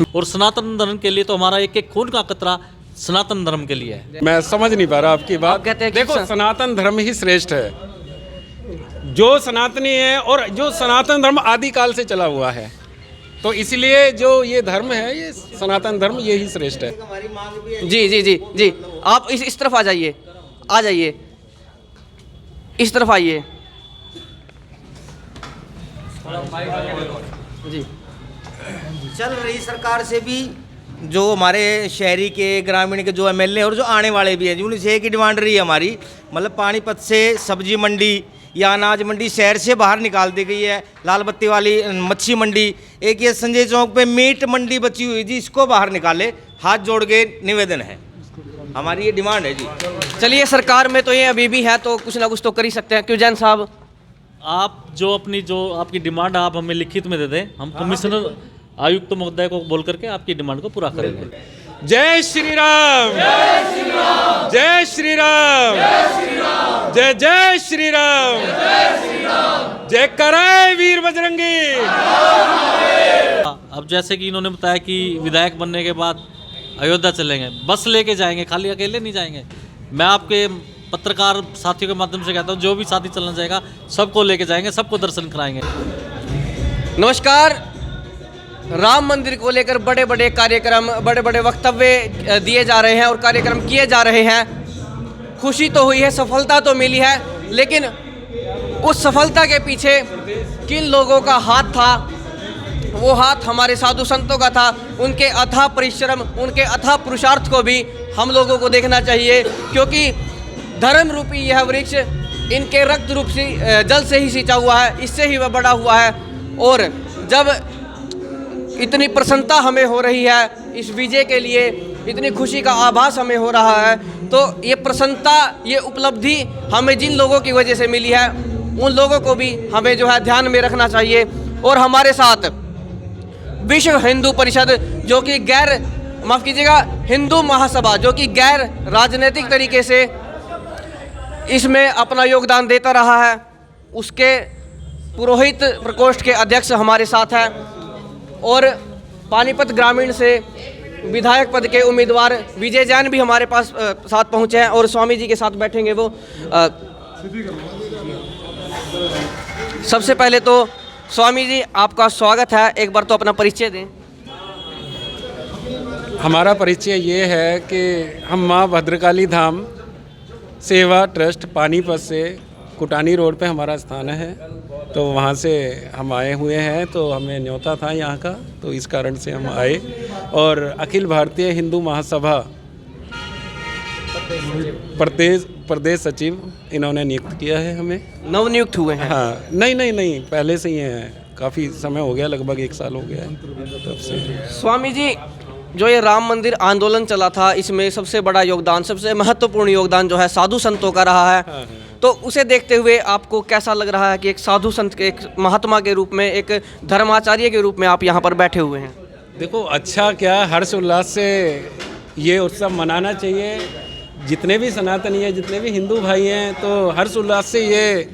और सनातन धर्म के लिए तो हमारा एक एक खून का कतरा सनातन धर्म के लिए है। मैं समझ नहीं पा रहा आपकी बात। कहते हैं कि देखो, सनातन धर्म ही श्रेष्ठ है। जो सनातनी है और जो सनातन धर्म आदिकाल से चला हुआ है, तो इसलिए जो ये धर्म है, ये सनातन धर्म यही श्रेष्ठ है। जी जी जी जी, आप इस तरफ आ जाइए, आ जाइए, इस तरफ आइए जी। चल रही सरकार से भी जो हमारे शहरी के ग्रामीण के जो एमएलए और जो आने वाले भी हैं, जो उनसे एक ही डिमांड रही है हमारी, मतलब पानीपत से सब्जी मंडी या अनाज मंडी शहर से बाहर निकाल दी गई है। लाल बत्ती वाली मच्छी मंडी, एक ये संजय चौक पे मीट मंडी बची हुई जी, इसको बाहर निकाले। हाथ जोड़ के निवेदन है, हमारी ये डिमांड है जी। चलिए, सरकार में तो ये अभी भी है, तो कुछ ना कुछ तो कर ही सकते हैं। क्यों जैन साहब? आप जो आपकी डिमांड आप हमें लिखित में दे दें, हम कमिश्नर आयुक्त महोदय को बोल करके आपकी डिमांड को पूरा करेंगे। जय श्री राम, जय श्री राम, जय श्री राम, जय जय श्री राम, जय कराए वीर बजरंगी। अब जैसे कि इन्होंने बताया कि विधायक बनने के बाद अयोध्या चलेंगे, बस लेके जाएंगे, खाली अकेले नहीं जाएंगे। मैं आपके पत्रकार साथियों के माध्यम से कहता हूँ, जो भी साथी चलना चाहेगा सबको लेके जाएंगे, सबको दर्शन कराएंगे। नमस्कार। राम मंदिर को लेकर बड़े बड़े कार्यक्रम, बड़े बड़े वक्तव्य दिए जा रहे हैं और कार्यक्रम किए जा रहे हैं। खुशी तो हुई है, सफलता तो मिली है, लेकिन उस सफलता के पीछे किन लोगों का हाथ था? वो हाथ हमारे साधु संतों का था। उनके अथाह परिश्रम, उनके अथाह पुरुषार्थ को भी हम लोगों को देखना चाहिए, क्योंकि धर्म रूपी यह वृक्ष इनके रक्त रूप से जल से ही सींचा हुआ है, इससे ही वह बड़ा हुआ है। और जब इतनी प्रसन्नता हमें हो रही है इस विजय के लिए, इतनी खुशी का आभास हमें हो रहा है, तो ये प्रसन्नता, ये उपलब्धि हमें जिन लोगों की वजह से मिली है, उन लोगों को भी हमें जो है ध्यान में रखना चाहिए। और हमारे साथ विश्व हिंदू परिषद, जो कि माफ़ कीजिएगा, हिंदू महासभा, जो कि गैर राजनीतिक तरीके से इसमें अपना योगदान देता रहा है, उसके पुरोहित प्रकोष्ठ के अध्यक्ष हमारे साथ हैं। और पानीपत ग्रामीण से विधायक पद के उम्मीदवार विजय जैन भी हमारे पास साथ पहुंचे हैं और स्वामी जी के साथ बैठेंगे वो। सबसे पहले तो स्वामी जी, आपका स्वागत है। एक बार तो अपना परिचय दें। हमारा परिचय ये है कि हम माँ भद्रकाली धाम सेवा ट्रस्ट पानीपत से कुटानी रोड पे हमारा स्थान है, तो वहाँ से हम आए हुए हैं। तो हमें न्योता था यहाँ का, तो इस कारण से हम आए। और अखिल भारतीय हिंदू महासभा प्रदेश सचिव इन्होंने नियुक्त किया है हमें। नवनियुक्त हुए हैं? हाँ, नहीं, पहले से ही हैं, काफ़ी समय हो गया, लगभग 1 साल हो गया है तब से। स्वामी जी, जो ये राम मंदिर आंदोलन चला था, इसमें सबसे बड़ा योगदान, सबसे महत्वपूर्ण योगदान जो है साधु संतों का रहा है। हाँ। तो उसे देखते हुए आपको कैसा लग रहा है कि एक साधु संत के, एक महात्मा के रूप में, एक धर्माचार्य के रूप में आप यहाँ पर बैठे हुए हैं? देखो, अच्छा क्या, हर्ष उल्लास से ये उत्सव मनाना चाहिए। जितने भी सनातनी हैं, जितने भी हिंदू भाई हैं, तो हर्ष उल्लास से ये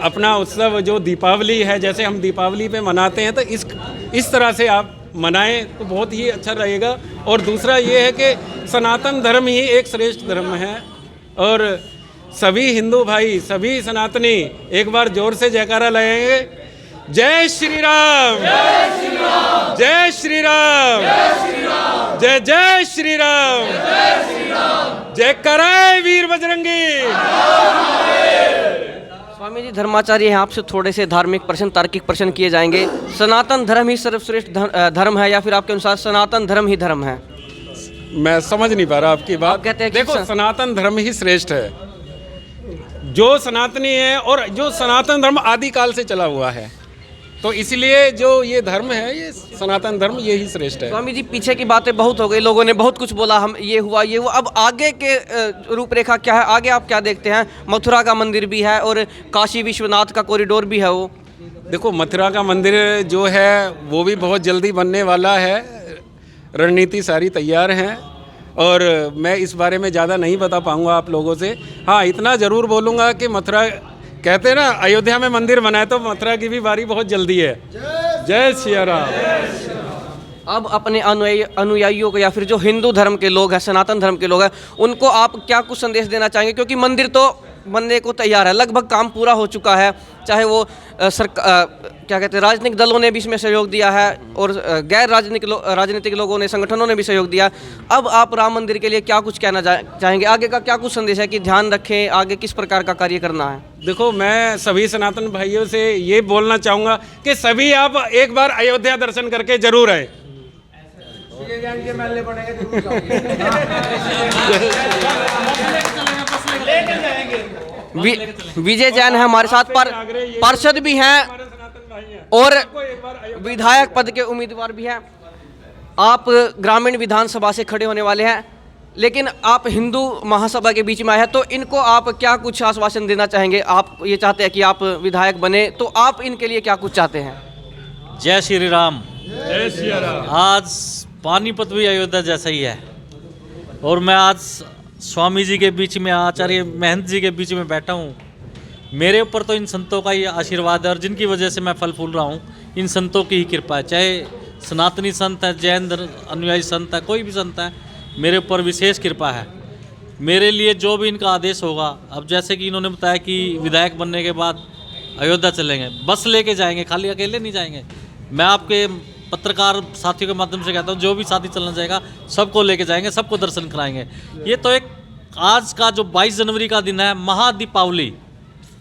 अपना उत्सव जो दीपावली है, जैसे हम दीपावली पे मनाते हैं, तो इस तरह से आप मनाएं तो बहुत ही अच्छा रहेगा। और दूसरा ये है कि सनातन धर्म ही एक श्रेष्ठ धर्म है, और सभी हिंदू भाई, सभी सनातनी एक बार जोर से जयकारा लगाएंगे, जय श्री राम, जय श्री राम, जय श्री राम, जय जय श्री राम, जय कराए वीर बजरंगी। स्वामी जी धर्माचार्य हैं, आपसे थोड़े से धार्मिक प्रश्न, तार्किक प्रश्न किए जाएंगे। सनातन धर्म ही सर्वश्रेष्ठ धर्म है, या फिर आपके अनुसार सनातन धर्म ही धर्म है? मैं समझ नहीं पा रहा आपकी बात। आप कहते हैं कि देखो, सनातन धर्म ही श्रेष्ठ है। जो सनातनी है और जो सनातन धर्म आदिकाल से चला हुआ है, तो इसलिए जो ये धर्म है, ये सनातन धर्म यही श्रेष्ठ है। स्वामी जी, पीछे की बातें बहुत हो गई, लोगों ने बहुत कुछ बोला, हम ये हुआ ये हुआ। अब आगे के रूपरेखा क्या है? आगे आप क्या देखते हैं? मथुरा का मंदिर भी है और काशी विश्वनाथ का कॉरिडोर भी है। वो देखो, मथुरा का मंदिर जो है वो भी बहुत जल्दी बनने वाला है, रणनीति सारी तैयार हैं, और मैं इस बारे में ज़्यादा नहीं बता पाऊँगा आप लोगों से। हाँ, इतना ज़रूर बोलूँगा कि मथुरा कहते हैं ना, अयोध्या में मंदिर बनाए तो मथुरा की भी बारी बहुत जल्दी है। जय सिया राम। अब अपने अनुयायियों को या फिर जो हिंदू धर्म के लोग हैं, सनातन धर्म के लोग हैं, उनको आप क्या कुछ संदेश देना चाहेंगे? क्योंकि मंदिर तो बनने को तैयार है, लगभग काम पूरा हो चुका है। चाहे वो क्या कहते हैं, राजनीतिक दलों ने भी इसमें सहयोग दिया है और गैर राजनीतिक लोगों ने, संगठनों ने भी सहयोग दिया। अब आप राम मंदिर के लिए क्या कुछ कहना चाहेंगे? आगे का क्या कुछ संदेश है कि ध्यान रखें, आगे किस प्रकार का कार्य करना है? देखो, मैं सभी सनातन भाइयों से ये बोलना चाहूँगा कि सभी आप एक बार अयोध्या दर्शन करके जरूर आए। विजय जैन है हमारे साथ, पार्षद भी हैं और विधायक पद के उम्मीदवार भी हैं। आप ग्रामीण विधानसभा से खड़े होने वाले हैं, लेकिन आप हिंदू महासभा के बीच में आए हैं, तो इनको आप क्या कुछ आश्वासन देना चाहेंगे? आप ये चाहते हैं कि आप विधायक बने, तो आप इनके लिए क्या कुछ चाहते हैं? जय श्री राम। जय सिया राम। आज पानीपत भी अयोध्या जैसा ही है और मैं आज स्वामी जी के बीच में, आचार्य महंत जी के बीच में बैठा हूँ। मेरे ऊपर तो इन संतों का ही आशीर्वाद है और जिनकी वजह से मैं फल फूल रहा हूँ, इन संतों की ही कृपा है। चाहे सनातनी संत है, जैन अनुयायी संत है, कोई भी संत है, मेरे ऊपर विशेष कृपा है। मेरे लिए जो भी इनका आदेश होगा, अब जैसे कि इन्होंने बताया कि विधायक बनने के बाद अयोध्या चलेंगे, बस लेके जाएंगे, खाली अकेले नहीं जाएंगे। मैं आपके पत्रकार साथियों के माध्यम से कहता हूँ, जो भी साथी चलना चाहेगा सबको लेके जाएंगे, सबको दर्शन कराएंगे। ये तो एक आज का जो 22 जनवरी का दिन है, महादीपावली,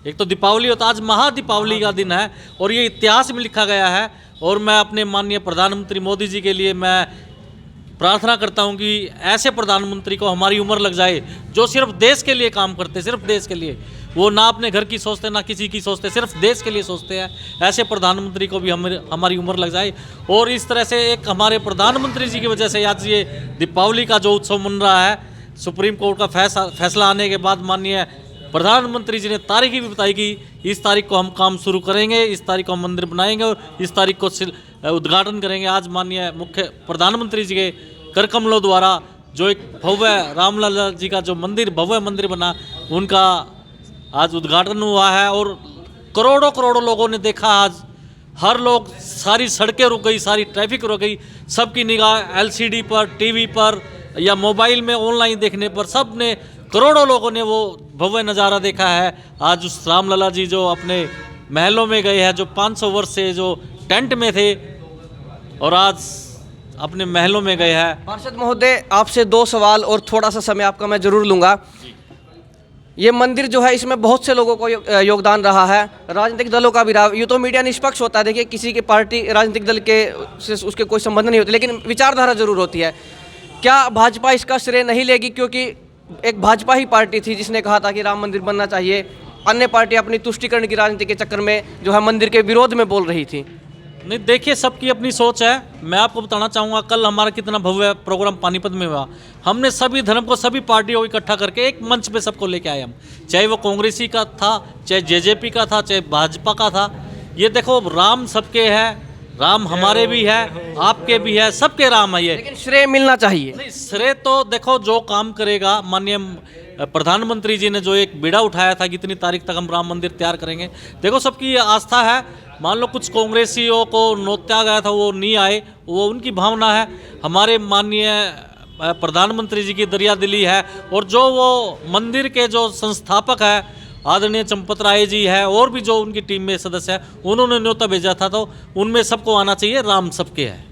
एक तो दीपावली होता है, आज महादीपावली का दिन है और ये इतिहास में लिखा गया है। और मैं अपने माननीय प्रधानमंत्री मोदी जी के लिए मैं प्रार्थना करता हूं कि ऐसे प्रधानमंत्री को हमारी उम्र लग जाए जो सिर्फ देश के लिए काम करते, सिर्फ देश के लिए, वो ना अपने घर की सोचते ना किसी की सोचते, सिर्फ देश के लिए सोचते हैं। ऐसे प्रधानमंत्री को भी हमारी उम्र लग जाए और इस तरह से एक हमारे प्रधानमंत्री जी की वजह से आज ये दीपावली का जो उत्सव मन रहा है, सुप्रीम कोर्ट का फैसला आने के बाद माननीय प्रधानमंत्री जी ने तारीख भी बताई कि इस तारीख को हम काम शुरू करेंगे, इस तारीख को हम मंदिर बनाएंगे और इस तारीख को उद्घाटन करेंगे। आज माननीय मुख्य प्रधानमंत्री जी के कर कमलों द्वारा जो एक भव्य रामलला जी का जो मंदिर, भव्य मंदिर बना, उनका आज उद्घाटन हुआ है और करोड़ों करोड़ों लोगों ने देखा। आज हर लोग, सारी सड़कें रुक गई, सारी ट्रैफिक रुक गई, सबकी निगाह एलसीडी पर, टीवी पर या मोबाइल में ऑनलाइन देखने पर, सब ने, करोड़ों लोगों ने वो भव्य नज़ारा देखा है। आज उस रामलला जी जो अपने महलों में गए हैं, जो 500 वर्ष से जो टेंट में थे और आज अपने महलों में गए हैं। पार्षद महोदय, आपसे 2 सवाल और थोड़ा सा समय आपका मैं जरूर लूँगा। ये मंदिर जो है, इसमें बहुत से लोगों को योगदान रहा है, राजनीतिक दलों का भी रहा। यूँ तो मीडिया निष्पक्ष होता है, देखिए किसी के पार्टी राजनीतिक दल के से उसके कोई संबंध नहीं होते, लेकिन विचारधारा जरूर होती है। क्या भाजपा इसका श्रेय नहीं लेगी? क्योंकि एक भाजपा ही पार्टी थी जिसने कहा था कि राम मंदिर बनना चाहिए, अन्य पार्टी अपनी तुष्टीकरण की राजनीति के चक्कर में जो है मंदिर के विरोध में बोल रही थी। नहीं, देखिए सबकी अपनी सोच है। मैं आपको बताना चाहूँगा, कल हमारा कितना भव्य प्रोग्राम पानीपत में हुआ। हमने सभी धर्म को, सभी पार्टियों को इकट्ठा करके एक मंच पे सबको लेके आए हम, चाहे वो कांग्रेसी का था, चाहे जेजेपी का था, चाहे भाजपा का था। ये देखो, राम सबके है, राम हमारे भी है, आपके भी है, सबके राम है ये। लेकिन श्रेय मिलना चाहिए। नहीं, श्रेय तो देखो जो काम करेगा, माननीय प्रधानमंत्री जी ने जो एक बीड़ा उठाया था कि इतनी तारीख तक हम राम मंदिर तैयार करेंगे, देखो सबकी आस्था है। मान लो कुछ कांग्रेसियों को नोत्या गया था, वो नहीं आए, वो उनकी भावना है। हमारे माननीय प्रधानमंत्री जी की दरियादिली है और जो वो मंदिर के जो संस्थापक है आदरणीय चंपत राय जी है और भी जो उनकी टीम में सदस्य है, उन्होंने न्योता भेजा था, तो उनमें सबको आना चाहिए। राम सबके है।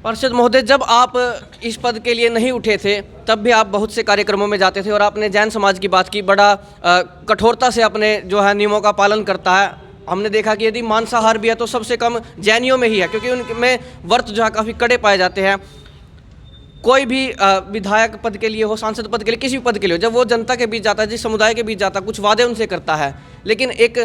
पार्षद महोदय, जब आप इस पद के लिए नहीं उठे थे तब भी आप बहुत से कार्यक्रमों में जाते थे और आपने जैन समाज की बात की, बड़ा कठोरता से अपने जो है नियमों का पालन करता है। हमने देखा कि यदि मांसाहार भी है तो सबसे कम जैनियों में ही है, क्योंकि उनमें व्रत जो है काफ़ी कड़े पाए जाते हैं। कोई भी विधायक पद के लिए हो, सांसद पद के लिए, किसी भी पद के लिए हो, जब वो जनता के बीच जाता है, जिस समुदाय के बीच जाता है, कुछ वादे उनसे करता है। लेकिन एक,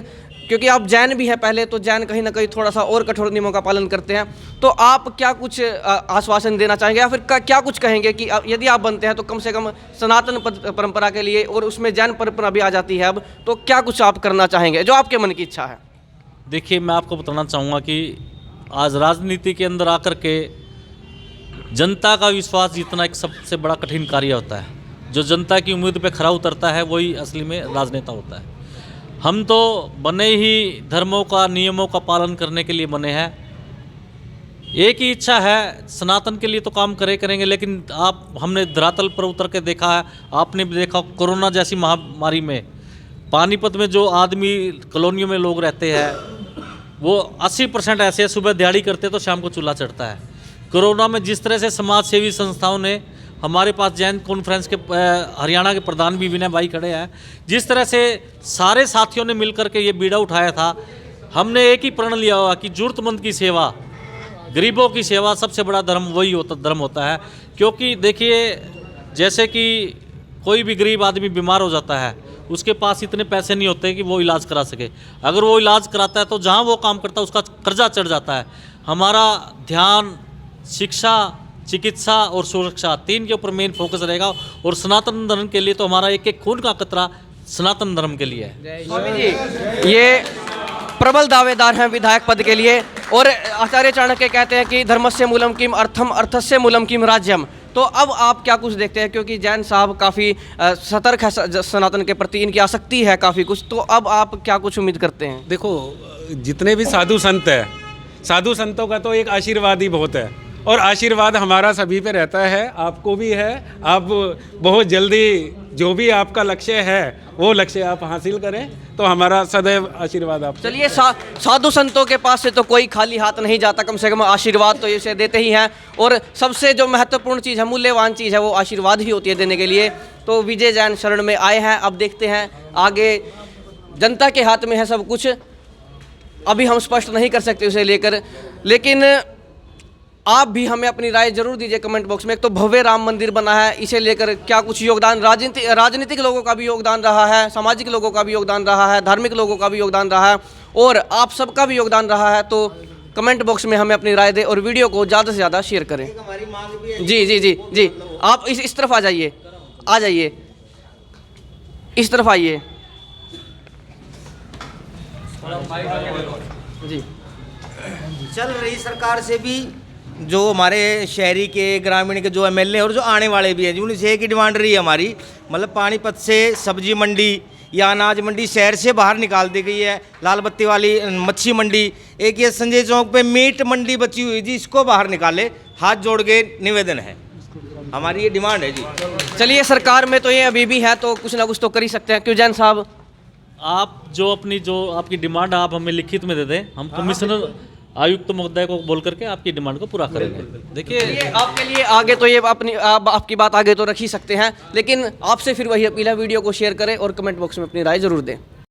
क्योंकि आप जैन भी हैं पहले, तो जैन कहीं ना कहीं थोड़ा सा और कठोर नियमों का पालन करते हैं। तो आप क्या कुछ आश्वासन देना चाहेंगे या फिर क्या कुछ कहेंगे कि यदि आप बनते हैं तो कम से कम सनातन परंपरा के लिए, और उसमें जैन परंपरा भी आ जाती है अब, तो क्या कुछ आप करना चाहेंगे जो आपके मन की इच्छा है? देखिए, मैं आपको बताना चाहूँगा कि आज राजनीति के अंदर आकर के जनता का विश्वास जीतना एक सबसे बड़ा कठिन कार्य होता है। जो जनता की उम्मीद पे खरा उतरता है वही असली में राजनेता होता है। हम तो बने ही धर्मों का, नियमों का पालन करने के लिए बने हैं। एक ही इच्छा है, सनातन के लिए तो काम करेंगे, लेकिन हमने धरातल पर उतर के देखा है, आपने भी देखा कोरोना जैसी महामारी में पानीपत में जो आदमी कॉलोनियों में लोग रहते हैं वो 80% ऐसे सुबह दिहाड़ी करते तो शाम को चूल्हा चढ़ता है। कोरोना में जिस तरह से समाज सेवी संस्थाओं ने, हमारे पास जैन कॉन्फ्रेंस के हरियाणा के प्रधान भी विनय भाई खड़े हैं, जिस तरह से सारे साथियों ने मिलकर के ये बीड़ा उठाया था, हमने एक ही प्रण लिया हुआ कि जरूरतमंद की सेवा, गरीबों की सेवा सबसे बड़ा धर्म धर्म होता है। क्योंकि देखिए, जैसे कि कोई भी गरीब आदमी बीमार हो जाता है, उसके पास इतने पैसे नहीं होते कि वो इलाज करा सके। अगर वो इलाज कराता है तो जहाँ वो काम करता है उसका कर्जा चढ़ जाता है। हमारा ध्यान शिक्षा, चिकित्सा और सुरक्षा, 3 के ऊपर मेन फोकस रहेगा। और सनातन धर्म के लिए तो हमारा एक एक खून का कतरा सनातन धर्म के लिए है। स्वामी जी, ये प्रबल दावेदार हैं विधायक पद के लिए। और आचार्य चाणक्य कहते हैं कि धर्मस्य मूलम किम अर्थम, अर्थस्य मूलम किम राज्यम। तो अब आप क्या कुछ देखते हैं, क्योंकि जैन साहब काफ़ी सतर्क है सनातन के प्रति, इनकी आसक्ति है काफ़ी कुछ, तो अब आप क्या कुछ उम्मीद करते हैं? देखो, जितने भी साधु संत हैं, साधु संतों का तो एक आशीर्वाद ही बहुत है, और आशीर्वाद हमारा सभी पे रहता है, आपको भी है। आप बहुत जल्दी जो भी आपका लक्ष्य है वो लक्ष्य आप हासिल करें, तो हमारा सदैव आशीर्वाद आप। चलिए, साधु संतों के पास से तो कोई खाली हाथ नहीं जाता, कम से कम आशीर्वाद तो इसे देते ही हैं। और सबसे जो महत्वपूर्ण चीज़ है, मूल्यवान चीज़ है, वो आशीर्वाद ही होती है देने के लिए। तो विजय जैन शरण में आए हैं, अब देखते हैं आगे। जनता के हाथ में है सब कुछ, अभी हम स्पष्ट नहीं कर सकते उसे लेकर, लेकिन आप भी हमें अपनी राय जरूर दीजिए कमेंट बॉक्स में। एक तो भव्य राम मंदिर बना है, इसे लेकर क्या कुछ योगदान, राजनीतिक लोगों का भी योगदान रहा है, सामाजिक लोगों का भी योगदान रहा है, धार्मिक लोगों का भी योगदान रहा है, और आप सबका भी योगदान रहा है। तो कमेंट बॉक्स में हमें अपनी राय दें और वीडियो को ज़्यादा से ज़्यादा शेयर करें। हमारी मांग भी है। जी जी जी जी, आप इस तरफ आ जाइए, इस तरफ आइए जी। चल रही सरकार से भी जो हमारे शहरी के, ग्रामीण के जो एमएलए और जो आने वाले भी हैं जी, उनसे एक ही डिमांड रही है हमारी, मतलब पानीपत से सब्जी मंडी या अनाज मंडी शहर से बाहर निकाल दी गई है। लाल बत्ती वाली मच्छी मंडी, एक ये संजय चौक पे मीट मंडी बची हुई जी, इसको बाहर निकाले, हाथ जोड़ के निवेदन है, हमारी ये डिमांड है जी। चलिए, सरकार में तो ये अभी भी है, तो कुछ ना कुछ तो कर ही सकते हैं। क्यों जैन साहब? आप जो आपकी डिमांड आप हमें लिखित में दे दें, हम कमिश्नर आयुक्त महोदय को बोल करके आपकी डिमांड को पूरा करेंगे। देखिए, आपके लिए आगे तो ये आपकी बात आगे तो रख ही सकते हैं, लेकिन आपसे फिर वही अपील है, वीडियो को शेयर करें और कमेंट बॉक्स में अपनी राय जरूर दें।